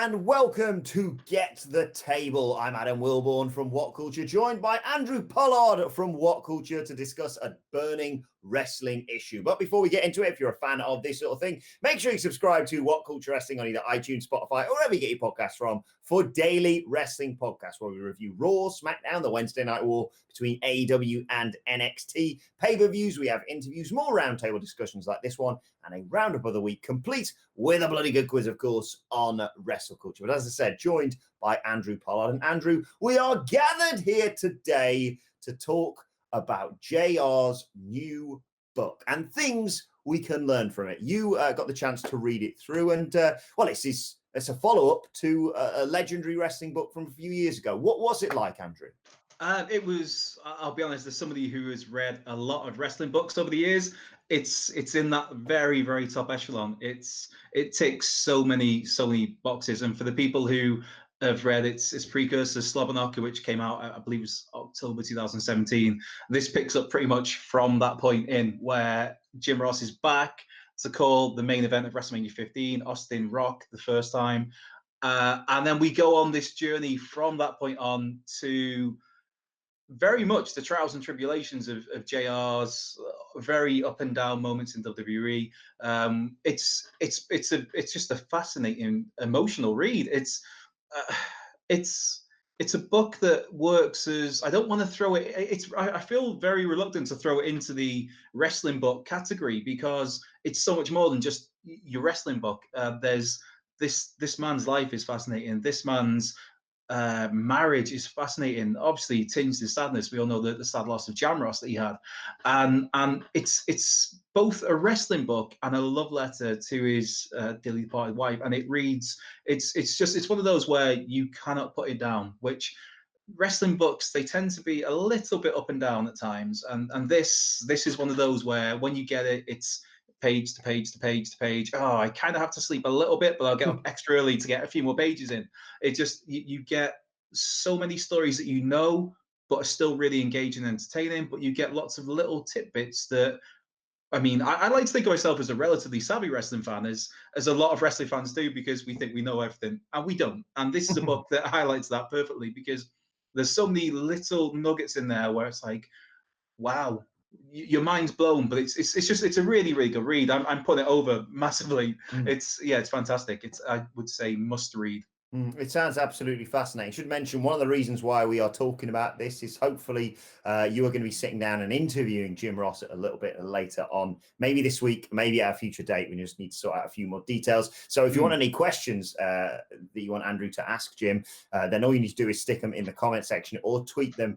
and welcome to Get the Table. I'm Adam Wilbourn from WhatCulture, joined by Andrew Pollard from WhatCulture to discuss a burning wrestling issue. But before we get into it, if you're a fan of this sort of thing, make sure you subscribe to WhatCulture Wrestling on either iTunes, Spotify, or wherever you get your podcasts from for daily wrestling podcasts where we review Raw, SmackDown, the Wednesday Night War between AEW and NXT, pay-per-views, we have interviews, more roundtable discussions like this one, and a roundup of the week, complete with a bloody good quiz, of course, on WrestleCulture. But as I said, joined by Andrew Pollard. And Andrew, we are gathered here today to talk about JR's new book and things we can learn from it. You got the chance to read it through, and it's a follow-up to a legendary wrestling book from a few years ago. What was it like, Andrew? It was, I'll be honest, as somebody who has read a lot of wrestling books over the years, it's in that very, very top echelon. It ticks so many boxes. And for the people who have read its precursor, Slobberknocker, which came out, I believe it was October 2017, this picks up pretty much from that point in where Jim Ross is back to call the main event of WrestleMania 15, Austin Rock, the first time. And then we go on this journey from that point on to very much the trials and tribulations of JR's very up and down moments in WWE. It's just a fascinating emotional read. It's a book that works as, I don't want to throw it. I feel very reluctant to throw it into the wrestling book category because it's so much more than just your wrestling book. There's this man's life is fascinating. This man's marriage is fascinating. Obviously, tinged in sadness. We all know the sad loss of Jamross that he had, and it's both a wrestling book and a love letter to his dearly departed wife. And it reads, it's one of those where you cannot put it down. Which wrestling books, they tend to be a little bit up and down at times, and this is one of those where when you get it, it's page to page to page to page. Oh, I kind of have to sleep a little bit, but I'll get up extra early to get a few more pages in. It just, you get so many stories that you know, but are still really engaging and entertaining, but you get lots of little tidbits that, I mean, I like to think of myself as a relatively savvy wrestling fan, as a lot of wrestling fans do, because we think we know everything, and we don't. And this is a book that highlights that perfectly, because there's so many little nuggets in there where it's like, wow, your mind's blown, but it's a really, really good read. I'm putting it over massively. It's fantastic. It's, I would say, must read. It sounds absolutely fascinating. I should mention one of the reasons why we are talking about this is hopefully you are going to be sitting down and interviewing Jim Ross a little bit later on, maybe this week, maybe at a future date. We just need to sort out a few more details. So if you want any questions that you want Andrew to ask Jim, then all you need to do is stick them in the comment section or tweet them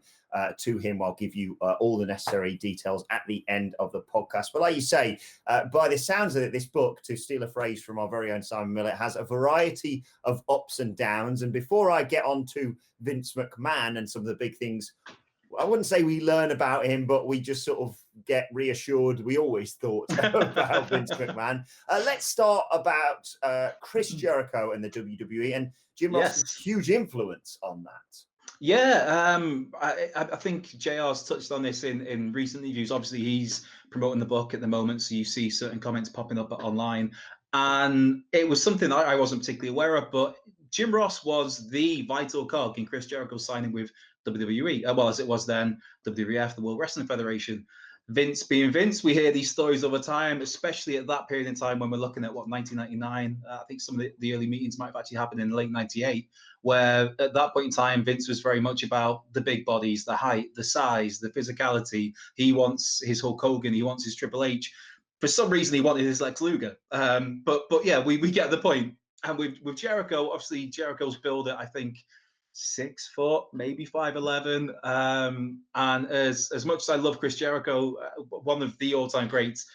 to him. I'll give you all the necessary details at the end of the podcast. But like you say, by the sounds of it, this book, to steal a phrase from our very own Simon Millett, has a variety of ups and downs. And before I get on to Vince McMahon and some of the big things, I wouldn't say we learn about him, but we just sort of get reassured. We always thought about Vince McMahon. Let's start about Chris Jericho and the WWE and Jim Ross's huge influence on that. Yeah, I think JR's touched on this in recent reviews. Obviously, he's promoting the book at the moment, so you see certain comments popping up online. And it was something I wasn't particularly aware of, but Jim Ross was the vital cog in Chris Jericho signing with WWE, well, as it was then, WWF, the World Wrestling Federation. Vince being Vince, we hear these stories over time, especially at that period in time when we're looking at, 1999. I think some of the early meetings might have actually happened in late 98, where at that point in time, Vince was very much about the big bodies, the height, the size, the physicality. He wants his Hulk Hogan, he wants his Triple H. For some reason, he wanted his Lex Luger. But yeah, we get the point. And with Jericho, obviously, Jericho's build at, I think, 6 foot, maybe 5'11", and as much as I love Chris Jericho, one of the all-time greats,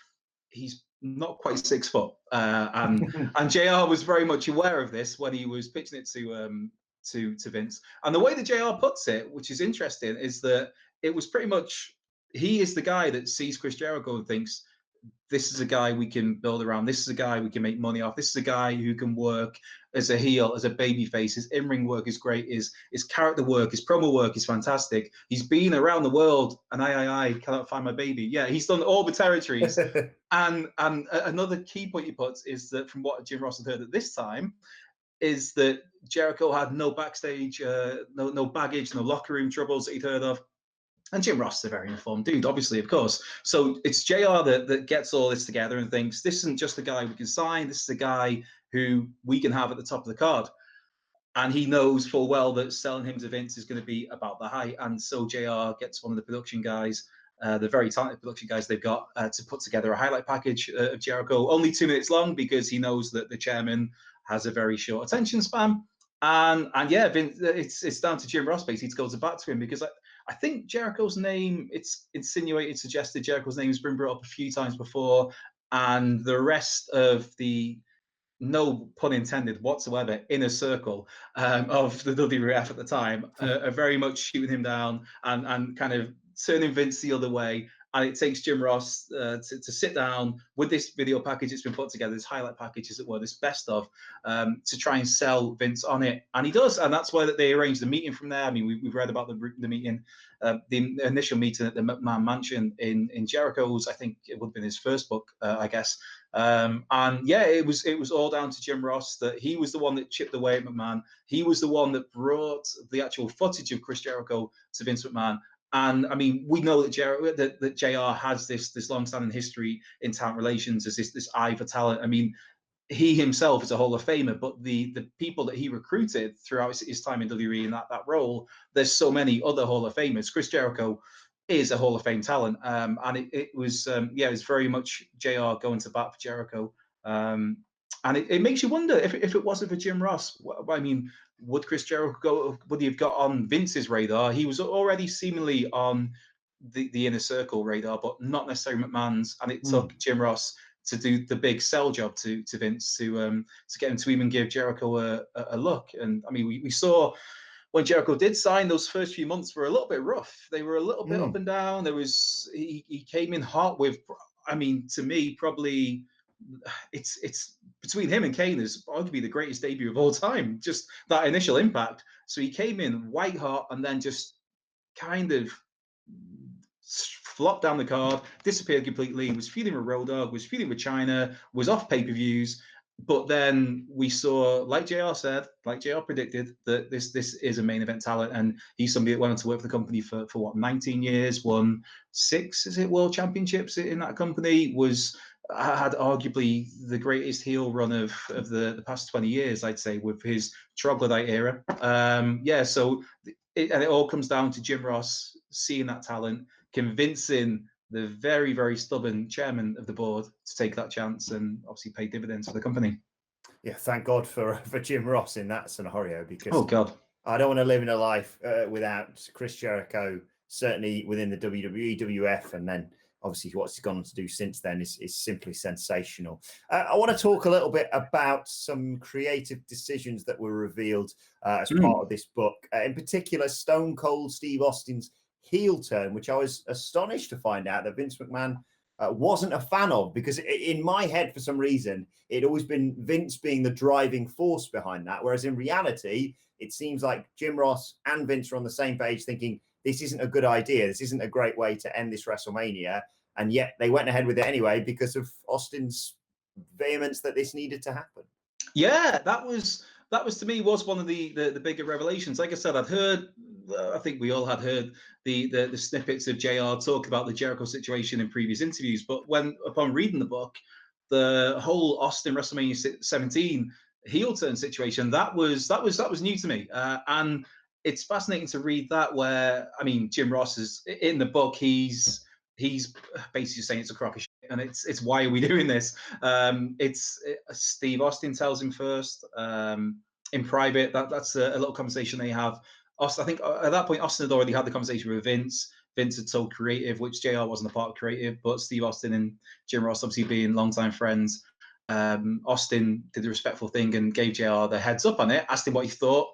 he's not quite 6 foot, and JR was very much aware of this when he was pitching it to Vince. And the way that JR puts it, which is interesting, is that it was pretty much, he is the guy that sees Chris Jericho and thinks, this is a guy we can build around. This is a guy we can make money off. This is a guy who can work as a heel, as a babyface. His in-ring work is great. His character work, his promo work is fantastic. He's been around the world, and I cannot find my baby. Yeah, he's done all the territories. and another key point he puts is that from what Jim Ross had heard at this time, is that Jericho had no backstage, no baggage, no locker room troubles that he'd heard of. And Jim Ross is a very informed dude, obviously, of course. So it's JR that gets all this together and thinks, this isn't just a guy we can sign, this is a guy who we can have at the top of the card. And he knows full well that selling him to Vince is going to be about the height. And so JR gets one of the production guys, the very talented production guys they've got, to put together a highlight package of Jericho, only 2 minutes long, because he knows that the chairman has a very short attention span. And yeah, Vince, it's down to Jim Ross basically to go to bat to him, because I think Jericho's name, it's insinuated, suggested Jericho's name has been brought up a few times before, and the rest of the, no pun intended whatsoever, inner circle of the WWF at the time are very much shooting him down and kind of turning Vince the other way. And it takes Jim Ross to sit down with this video package that's been put together, this highlight package, as it were, this best of, to try and sell Vince on it. And he does. And that's why they arranged the meeting from there. I mean, we've read about the meeting, the initial meeting at the McMahon mansion in Jericho's. I think it would have been his first book, I guess. And yeah, it was all down to Jim Ross, that he was the one that chipped away at McMahon. He was the one that brought the actual footage of Chris Jericho to Vince McMahon. And I mean, we know that JR has this long-standing history in talent relations as this eye for talent. I mean, he himself is a Hall of Famer, but the people that he recruited throughout his time in WWE in that role, there's so many other Hall of Famers. Chris Jericho is a Hall of Fame talent, and it was very much JR going to bat for Jericho. And it makes you wonder if it wasn't for Jim Ross, I mean, would Chris Jericho would he have got on Vince's radar? He was already seemingly on the inner circle radar, but not necessarily McMahon's. And it took Jim Ross to do the big sell job to Vince to get him to even give Jericho a look. And I mean, we saw when Jericho did sign, those first few months were a little bit rough. They were a little bit up and down. He came in hot with, I mean, to me, probably it's between him and Kane is arguably the greatest debut of all time. Just that initial impact. So he came in white hot and then just kind of flopped down the card, disappeared completely, was feuding with Road Dogg, was feuding with China, was off pay-per-views. But then we saw, like JR said, like JR predicted, that this is a main event talent, and he's somebody that went on to work for the company for what, 19 years, won 6 world championships in that company, had arguably the greatest heel run of the past 20 years, I'd say, with his troglodyte era. So it all comes down to Jim Ross seeing that talent, convincing the very, very stubborn chairman of the board to take that chance and obviously pay dividends for the company. Yeah, thank God for Jim Ross in that scenario, because oh God, I don't want to live in a life without Chris Jericho, certainly within the WWE, WF, and then obviously what he's gone on to do since then is simply sensational. I want to talk a little bit about some creative decisions that were revealed as part of this book, in particular Stone Cold Steve Austin's heel turn, which I was astonished to find out that Vince McMahon wasn't a fan of, because in my head, for some reason, it'd always been Vince being the driving force behind that. Whereas in reality, it seems like Jim Ross and Vince are on the same page, thinking this isn't a good idea. This isn't a great way to end this WrestleMania. And yet they went ahead with it anyway because of Austin's vehemence that this needed to happen. Yeah, that was to me was one of the bigger revelations. Like I said, I'd heard, I think we all had heard the snippets of JR talk about the Jericho situation in previous interviews, but upon reading the book, the whole Austin WrestleMania 17 heel turn situation, that was new to me, and it's fascinating to read that. Where, I mean, Jim Ross is in the book, he's basically saying it's a crock of shit, and it's why are we doing this? Steve Austin tells him first in private. That's a little conversation they have. Austin, I think at that point, Austin had already had the conversation with Vince. Vince had told creative, which JR wasn't a part of creative, but Steve Austin and Jim Ross, obviously being longtime friends, Austin did the respectful thing and gave JR the heads up on it, asked him what he thought.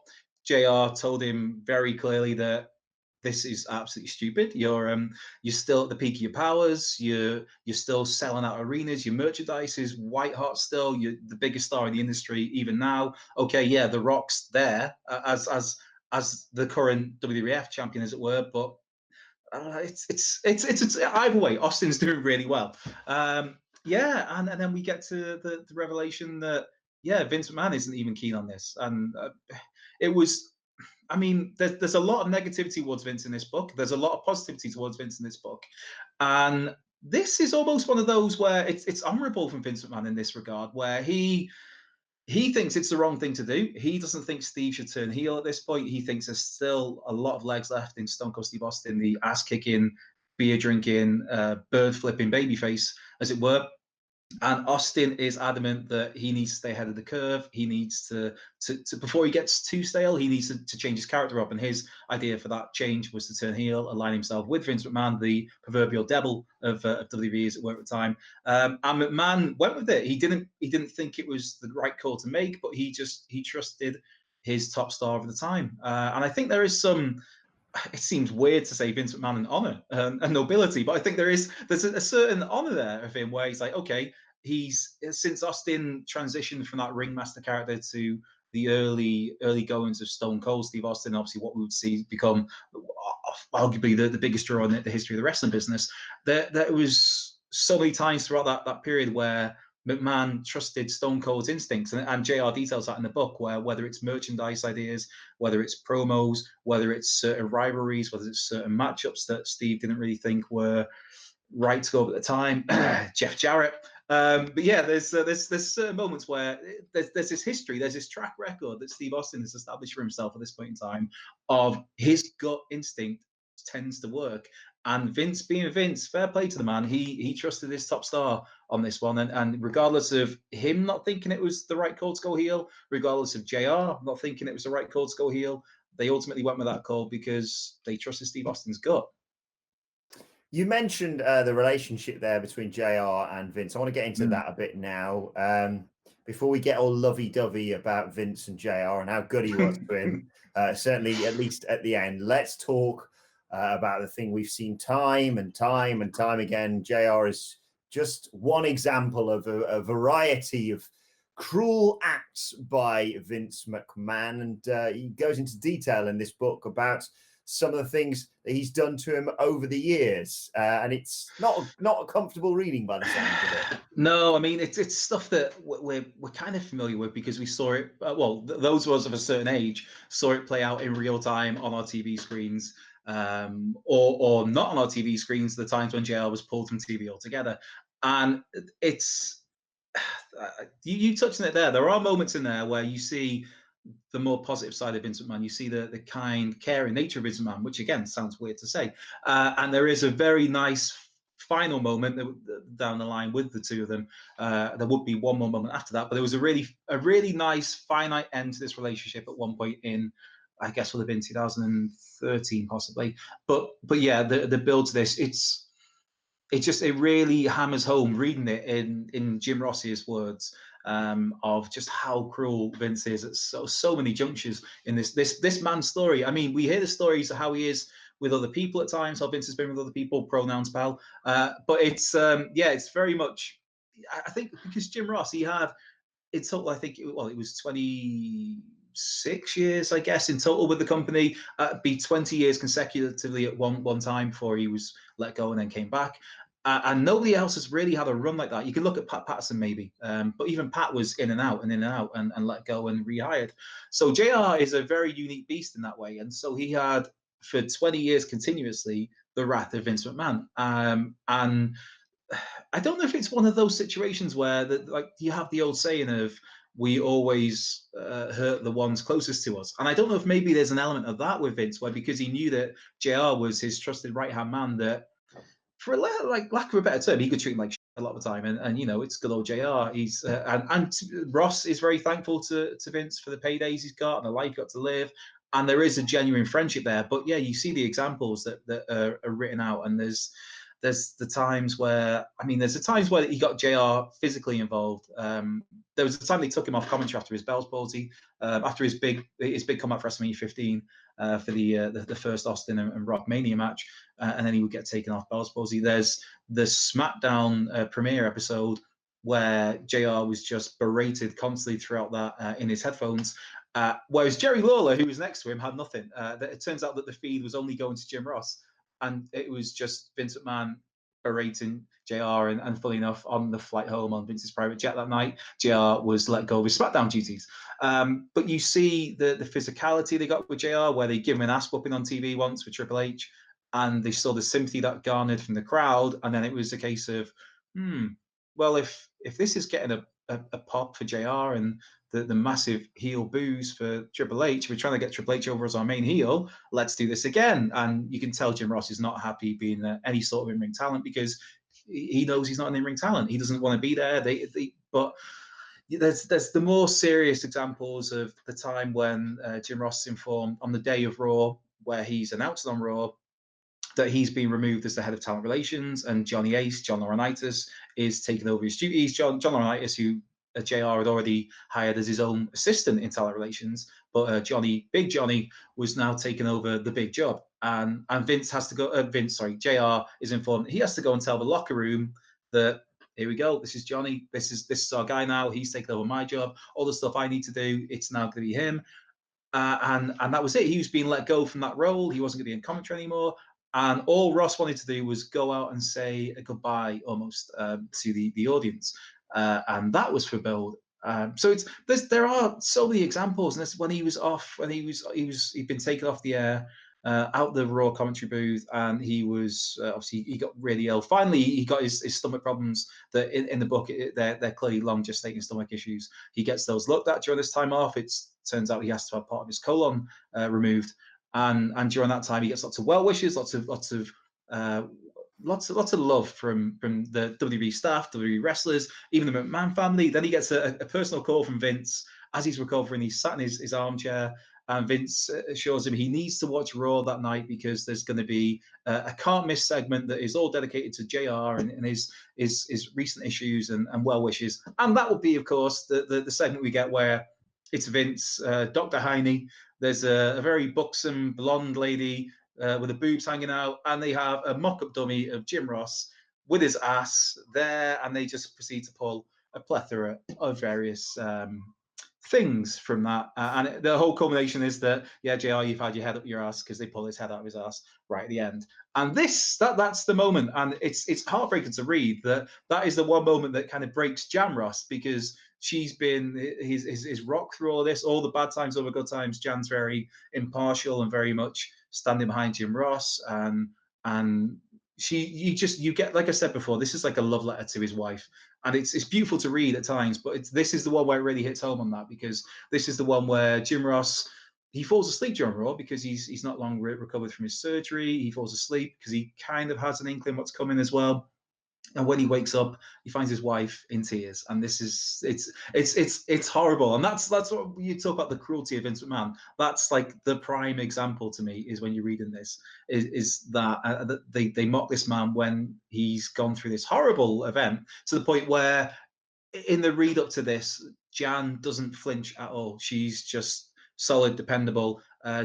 JR told him very clearly that this is absolutely stupid. You're still at the peak of your powers. You're still selling out arenas. Your merchandise is white hot still. You're the biggest star in the industry even now. Okay, yeah, The Rock's there as the current WWF champion, as it were. But it's either way. Austin's doing really well. And then we get to the revelation that yeah, Vince McMahon isn't even keen on this, and it was. I mean, there's a lot of negativity towards Vince in this book. There's a lot of positivity towards Vince in this book, and this is almost one of those where it's honourable from Vince McMahon in this regard, where he thinks it's the wrong thing to do. He doesn't think Steve should turn heel at this point. He thinks there's still a lot of legs left in Stone Cold Steve Austin, the ass kicking, beer drinking, bird flipping babyface, as it were. And Austin is adamant that he needs to stay ahead of the curve. He needs to before he gets too stale, he needs to change his character up. And his idea for that change was to turn heel, align himself with Vince McMahon, the proverbial devil of WWE as it were at the time. And McMahon went with it. He didn't think it was the right call to make, but he trusted his top star of the time. And I think there is some. It seems weird to say Vince McMahon and honor and nobility, but I think there's a certain honor there of him where he's like, okay, he's since Austin transitioned from that ringmaster character to the early goings of Stone Cold Steve Austin, obviously what we would see become arguably the biggest draw in the history of the wrestling business. There was so many times throughout that period where McMahon trusted Stone Cold's instincts, and JR details that in the book, where whether it's merchandise ideas, whether it's promos, whether it's certain rivalries, whether it's certain matchups that Steve didn't really think were right to go up at the time, Jeff Jarrett. But yeah, there's certain moments where there's this history, there's this track record that Steve Austin has established for himself at this point in time of his gut instinct tends to work. And Vince, being Vince, fair play to the man, he trusted his top star on this one. And regardless of him not thinking it was the right call to go heel, regardless of JR not thinking it was the right call to go heel, they ultimately went with that call because they trusted Steve Austin's gut. You mentioned the relationship there between JR and Vince. I want to get into that a bit now. Before we get all lovey-dovey about Vince and JR and how good he was to him, certainly at least at the end, let's talk about the thing we've seen time and time again. JR is just one example of a variety of cruel acts by Vince McMahon, and he goes into detail in this book about some of the things that he's done to him over the years, and it's not a comfortable reading by the sound of it. No, I mean it's stuff that we're kind of familiar with because we saw it. Those of us of a certain age saw it play out in real time on our TV screens, or not on our TV screens. The times when JR was pulled from TV altogether, and it's you touched on it there. There are moments in there where you see the more positive side of Vince McMahon. You see the kind, caring nature of Vince McMahon, which again sounds weird to say. And there is a very nice final moment down the line with the two of them. There would be one more moment after that, but there was a really nice finite end to this relationship at one point in, I guess, would have been 2013 possibly. But yeah, the build to this, it really hammers home reading it in Jim Ross's words. Of just how cruel Vince is at so many junctures in this man's story. I mean, we hear the stories of how he is with other people at times, how Vince has been with other people, pronouns pal. But it's very much, I think, because Jim Ross, he had in total, I think, it was 26 years, I guess, in total with the company. Be 20 years consecutively at one time before he was let go and then came back. And nobody else has really had a run like that. You can look at Pat Patterson maybe, but even Pat was in and out and let go and rehired. So JR is a very unique beast in that way. And so he had, for 20 years continuously, the wrath of Vince McMahon. And I don't know if it's one of those situations where like you have the old saying of, we always hurt the ones closest to us. And I don't know if maybe there's an element of that with Vince, where because he knew that JR was his trusted right-hand man, that for lack of a better term, he could treat him like shit a lot of the time. And it's good old JR. He's and Ross is very thankful to Vince for the paydays he's got and the life he got to live. And there is a genuine friendship there. But yeah, you see the examples that are written out, and there's the times where, there's the times where he got JR physically involved. There was a time they took him off commentary after his Bell's palsy, after his big comeback for WrestleMania 15 for the first Austin and Rock Mania match, and then he would get taken off Bell's palsy. There's the SmackDown premiere episode where JR was just berated constantly throughout that in his headphones, whereas Jerry Lawler, who was next to him, had nothing. It turns out that the feed was only going to Jim Ross. And it was just Vince McMahon berating JR, and funny enough, on the flight home on Vince's private jet that night, JR was let go of his SmackDown duties. But you see the physicality they got with JR, where they give him an ass whooping on TV once with Triple H, and they saw the sympathy that garnered from the crowd, and then it was a case of, well, if this is getting a pop for JR and the massive heel boos for Triple H, we're trying to get Triple H over as our main heel, let's do this again. And you can tell Jim Ross is not happy being any sort of in-ring talent, because he knows he's not an in-ring talent. He doesn't want to be there. But there's the more serious examples of the time when Jim Ross informed on the day of Raw, where he's announced on Raw that he's been removed as the head of talent relations, and Johnny Ace, John Laurinaitis, is taking over his duties. John Laurinaitis, who JR had already hired as his own assistant in talent relations, but Big Johnny was now taking over the big job. And Vince has to go. JR is informed that he has to go and tell the locker room that, here we go, this is Johnny, this is our guy now. He's taking over my job. All the stuff I need to do, it's now going to be him. And that was it. He was being let go from that role. He wasn't going to be in commentary anymore. And all Ross wanted to do was go out and say a goodbye almost to the audience. And that was for Build. So there are so many examples. And this, when he was off, when he'd been taken off the air, out the Raw commentary booth, and he was obviously, he got really ill. Finally, he got his stomach problems that in the book, they're clearly long gestating stomach issues. He gets those looked at during this time off. It turns out he has to have part of his colon removed. And during that time, he gets lots of well wishes, lots of love from the WWE staff, WWE wrestlers, even the McMahon family. Then he gets a personal call from Vince as he's recovering. He's sat in his armchair, and Vince assures him he needs to watch Raw that night, because there's going to be a can't miss segment that is all dedicated to JR and his recent issues and well wishes. And that will be, of course, the segment we get where it's Vince, Dr. Heine. There's a very buxom blonde lady with the boobs hanging out, and they have a mock-up dummy of Jim Ross with his ass there, and they just proceed to pull a plethora of various things from that. And the whole culmination is that, yeah, JR, you've had your head up your ass, because they pull his head out of his ass right at the end. And that's the moment. And it's heartbreaking to read that is the one moment that kind of breaks Jan Ross, because she's been his rock through all of this, all the bad times, all the good times. Jan's very impartial and very much standing behind Jim Ross. And you get, like I said before, this is like a love letter to his wife. And it's beautiful to read at times, but this is the one where it really hits home on that, because this is the one where Jim Ross, he falls asleep during Raw because he's not long recovered from his surgery. He falls asleep because he kind of has an inkling what's coming as well. And when he wakes up, he finds his wife in tears, and this is it's horrible. And that's what you talk about, the cruelty of Vince McMahon. That's like the prime example to me, is when you're reading this, is that they mock this man when he's gone through this horrible event, to the point where in the lead up to this, Jan doesn't flinch at all. She's just solid, dependable.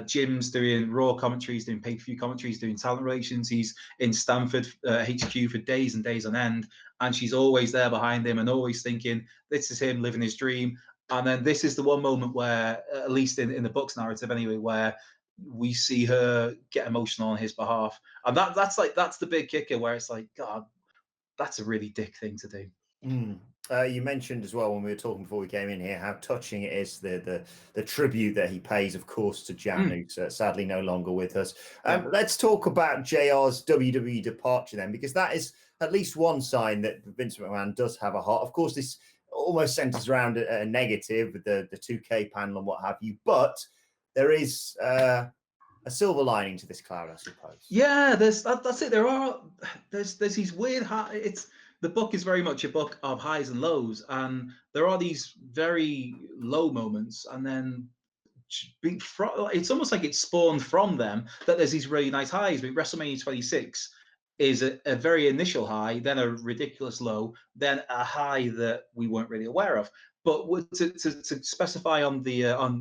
Jim's doing Raw commentaries, doing pay-per-view commentaries, doing talent relations. He's in Stanford HQ for days and days on end, and she's always there behind him and always thinking, this is him living his dream. And then this is the one moment where, at least in the book's narrative anyway, where we see her get emotional on his behalf. And that's the big kicker, where it's like, God, that's a really dick thing to do. You mentioned as well, when we were talking before we came in here, how touching it is, the tribute that he pays, of course, to Jan, who's sadly no longer with us. Let's talk about JR's WWE departure then, because that is at least one sign that Vince McMahon does have a heart. Of course, this almost centers around a negative with the 2K panel and what have you, but there is a silver lining to this cloud, I suppose. Yeah, that's it. There's these weird the book is very much a book of highs and lows, and there are these very low moments, and then it's almost like it's spawned from them that there's these really nice highs. I mean, WrestleMania 26 is a very initial high, then a ridiculous low, then a high that we weren't really aware of. But to specify on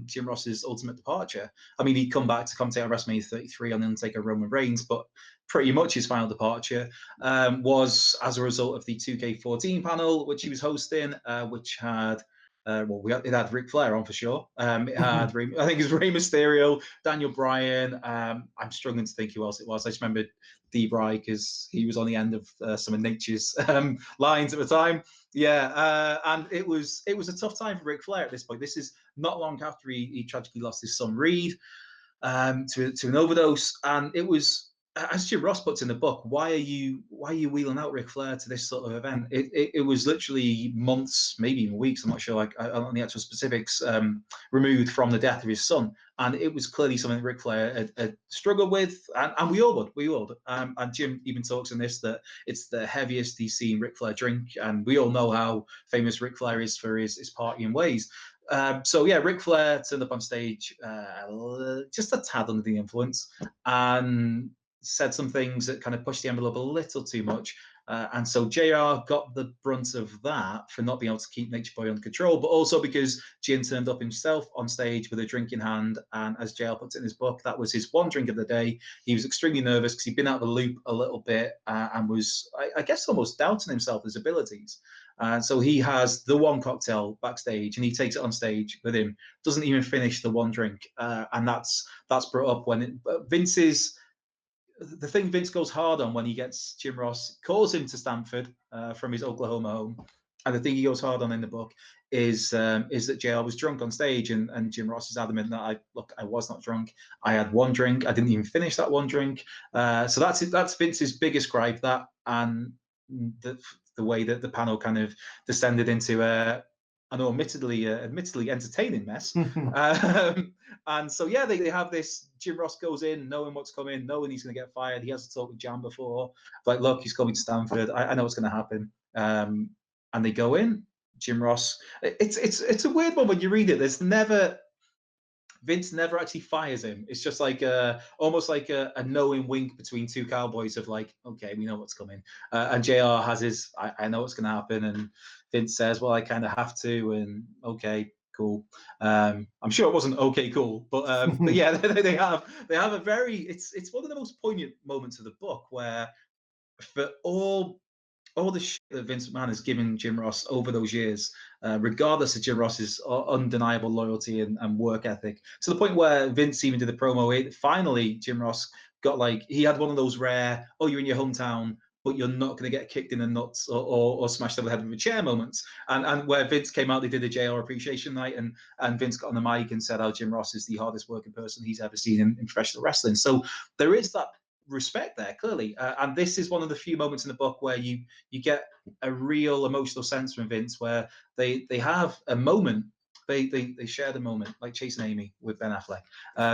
Jim Ross's ultimate departure, I mean, he'd come back to commentate on WrestleMania 33 on the Undertaker Roman Reigns, but pretty much his final departure was as a result of the 2K14 panel, which he was hosting, which had It had Ric Flair on for sure. It had, I think it was Rey Mysterio, Daniel Bryan. I'm struggling to think who else it was. I just remember D-Bry because he was on the end of some of Nature's lines at the time. Yeah, and it was a tough time for Ric Flair at this point. This is not long after he tragically lost his son Reed to an overdose, and it was, as Jim Ross puts in the book, why are you wheeling out Ric Flair to this sort of event? It was literally months, maybe even weeks, I'm not sure, like on the actual specifics, removed from the death of his son, and it was clearly something Ric Flair had struggled with, and we all would. And Jim even talks in this that it's the heaviest he's seen Ric Flair drink, and we all know how famous Ric Flair is for his partying ways. So yeah, Ric Flair turned up on stage just a tad under the influence and said some things that kind of pushed the envelope a little too much. And so JR got the brunt of that for not being able to keep Nature Boy under control, but also because Jim turned up himself on stage with a drink in hand. And as JR puts it in his book, that was his one drink of the day. He was extremely nervous because he'd been out of the loop a little bit and was, I guess, almost doubting himself, his abilities. So he has the one cocktail backstage and he takes it on stage with him, doesn't even finish the one drink. And that's brought up when the thing Vince goes hard on when he gets Jim Ross, calls him to Stamford from his Oklahoma home. And the thing he goes hard on in the book is that JR was drunk on stage, and Jim Ross is adamant that I was not drunk. I had one drink. I didn't even finish that one drink. So that's Vince's biggest gripe, that, and the way that the panel kind of descended into an admittedly entertaining mess. And so yeah, they have this. Jim Ross goes in knowing what's coming, knowing he's going to get fired. He has to talk with Jam before, like, look, he's coming to Stamford. I know what's going to happen. And they go in. Jim Ross. It's a weird one when you read it. Vince never actually fires him. It's just like almost like a knowing wink between two cowboys of like, okay, we know what's coming. And JR has his, I know what's going to happen. And Vince says, well, I kind of have to. And okay, cool. I'm sure it wasn't okay, cool. But yeah, they have a very, it's one of the most poignant moments of the book where for all the shit that Vince McMahon has given Jim Ross over those years, regardless of Jim Ross's undeniable loyalty and work ethic, to the point where Vince even did the promo. Finally, Jim Ross got he had one of those rare, oh, you're in your hometown, but you're not going to get kicked in the nuts or smashed over the head with a chair moments. And where Vince came out, they did a JR appreciation night, and Vince got on the mic and said how Jim Ross is the hardest working person he's ever seen in professional wrestling. So there is that respect there, clearly, and this is one of the few moments in the book where you get a real emotional sense from Vince, where they have a moment. They share the moment, like Chase and Amy with Ben Affleck.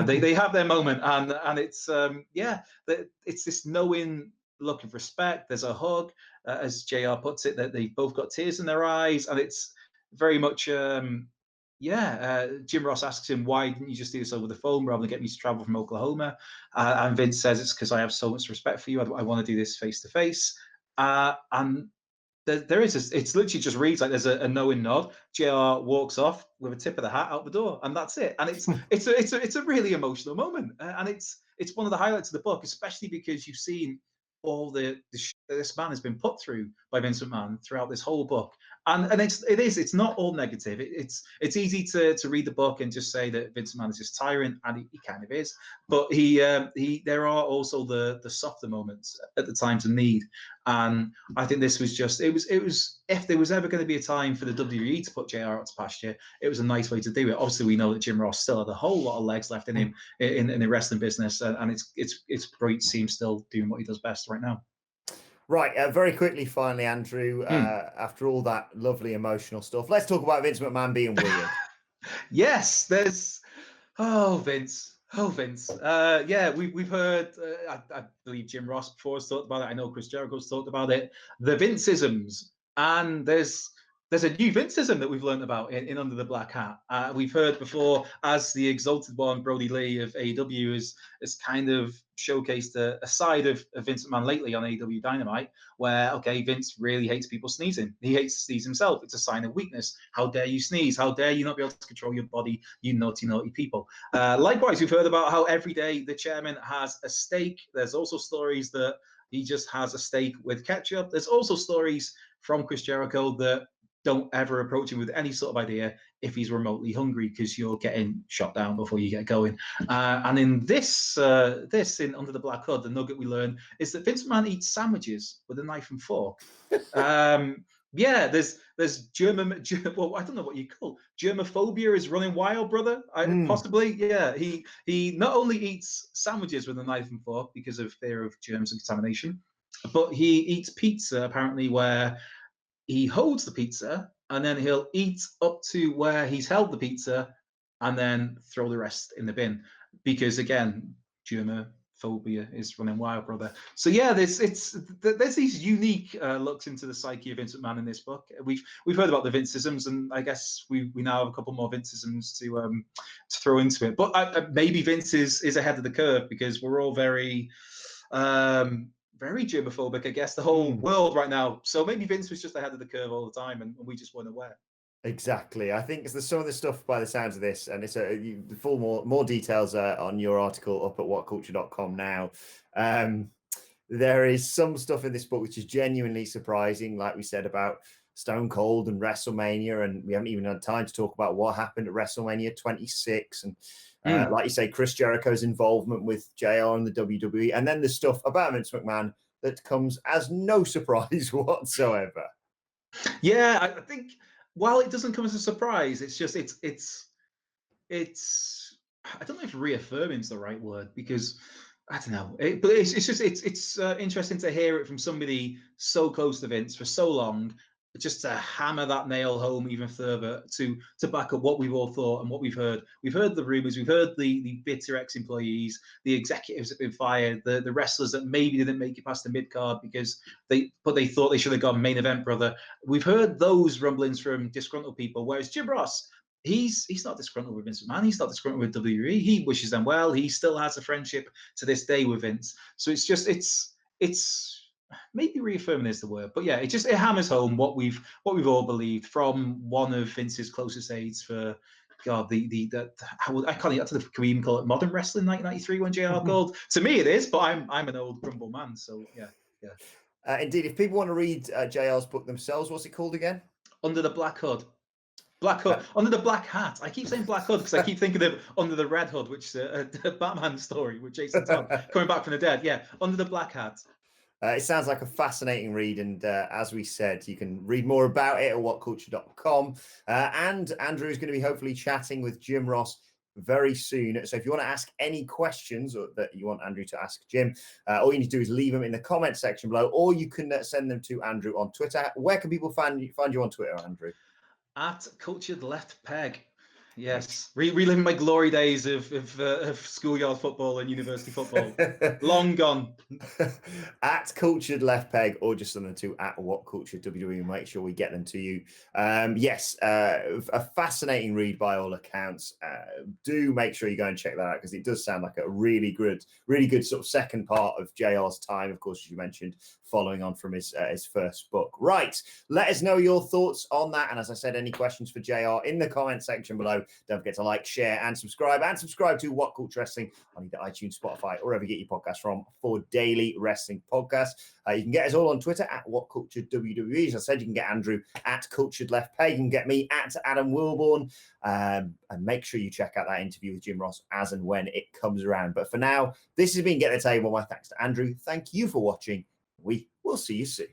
They have their moment, and it's it's this knowing look of respect. There's a hug, as JR puts it, that they've both got tears in their eyes, and it's very much Jim Ross asks him, why didn't you just do this over the phone rather than get me to travel from Oklahoma? And Vince says, it's because I have so much respect for you. I want to do this face to face. And there is it's literally just reads like there's a knowing nod. JR walks off with a tip of the hat out the door, and that's it. And it's a really emotional moment, and it's one of the highlights of the book, especially because you've seen all the shit that this man has been put through by Vince McMahon throughout this whole book. And it's not all negative. It's easy to read the book and just say that Vince McMahon is just tyrant, and he kind of is. But there are also the softer moments at the times of need. And I think this was just it was if there was ever going to be a time for the WWE to put JR out to pasture, it was a nice way to do it. Obviously, we know that Jim Ross still had a whole lot of legs left in him in the wrestling business, and it's great to see him still doing what he does best right now. Right, very quickly, finally, Andrew, after all that lovely emotional stuff, let's talk about Vince McMahon being weird. Yes, there's Vince. Yeah, we've heard. I believe Jim Ross before has talked about it. I know Chris Jericho's talked about it. The Vinceisms, and there's a new Vinceism that we've learned about in Under the Black Hat. We've heard before, as the exalted one, Brody Lee of AEW has kind of showcased a side of Vince McMahon lately on AEW Dynamite, where, okay, Vince really hates people sneezing. He hates to sneeze himself. It's a sign of weakness. How dare you sneeze? How dare you not be able to control your body, you naughty, naughty people? Likewise, we've heard about how every day the chairman has a steak. There's also stories that he just has a steak with ketchup. There's also stories from Chris Jericho that don't ever approach him with any sort of idea if he's remotely hungry, because you're getting shot down before you get going. And in this in Under the Black Hood, the nugget we learn is that Vince McMahon eats sandwiches with a knife and fork. Yeah, there's German. Well, I don't know what you call germophobia is running wild, brother. Possibly, yeah. He not only eats sandwiches with a knife and fork because of fear of germs and contamination, but he eats pizza apparently where he holds the pizza and then he'll eat up to where he's held the pizza and then throw the rest in the bin, because again, germophobia is running wild, brother. So yeah, there's these unique looks into the psyche of Vince McMahon in this book. We've heard about the Vinceisms, and I guess we now have a couple more Vinceisms to throw into it. But maybe Vince is ahead of the curve, because we're all very germophobic, I guess, the whole world right now. So maybe Vince was just ahead of the curve all the time, and we just weren't aware. Exactly. I think there's some of the stuff by the sounds of this, and it's more details on your article up at whatculture.com now. There is some stuff in this book which is genuinely surprising, like we said about Stone Cold and WrestleMania, and we haven't even had time to talk about what happened at WrestleMania 26, and like you say, Chris Jericho's involvement with JR and the WWE, and then the stuff about Vince McMahon that comes as no surprise whatsoever. Yeah, I think while it doesn't come as a surprise, it's just it's I don't know if reaffirming is the right word, because I don't know, but it's just it's interesting to hear it from somebody so close to Vince for so long, just to hammer that nail home even further, to back up what we've all thought and what we've heard. We've heard the rumors, we've heard the bitter ex-employees, the executives that have been fired, the wrestlers that maybe didn't make it past the mid-card because they thought they should have gone main event, brother. We've heard those rumblings from disgruntled people, whereas Jim Ross, he's not disgruntled with Vince McMahon. He's not disgruntled with WWE. He wishes them well. He still has a friendship to this day with Vince. So it's maybe reaffirming is the word, but yeah, it hammers home what we've all believed from one of Vince's closest aides for God, I can't even, can we even call it modern wrestling 1993 when JR called? To me it is, but I'm an old grumble man, so yeah. Indeed, if people want to read JR's book themselves, what's it called again? Under the Black Hood. Black Hood, under the black hat. I keep saying Black Hood because I keep thinking of Under the Red Hood, which is a Batman story with Jason Todd coming back from the dead. Yeah, Under the Black Hat. It sounds like a fascinating read, and as we said, you can read more about it at whatculture.com. And Andrew is going to be hopefully chatting with Jim Ross very soon. So if you want to ask any questions or that you want Andrew to ask Jim, all you need to do is leave them in the comment section below, or you can send them to Andrew on Twitter. Where can people find you on Twitter, Andrew? At Cultured Left Peg. Yes, reliving my glory days of schoolyard football and university football. Long gone. At Cultured Left Peg, or just send them to at WhatCulture WWE. Make sure we get them to you. Yes, a fascinating read by all accounts. Do make sure you go and check that out, because it does sound like a really good sort of second part of JR's time, of course, as you mentioned, following on from his first book. Right, let us know your thoughts on that, and as I said, any questions for JR in the comment section below. Don't forget to like, share, and subscribe. And subscribe to What Culture Wrestling on either iTunes, Spotify, or wherever you get your podcasts from for daily wrestling podcasts. You can get us all on Twitter at What Culture WWE. As I said, you can get Andrew at Cultured Left Peg. You can get me at Adam Wilbourn. And make sure you check out that interview with Jim Ross as and when it comes around. But for now, this has been Get the Table. My thanks to Andrew. Thank you for watching. We will see you soon.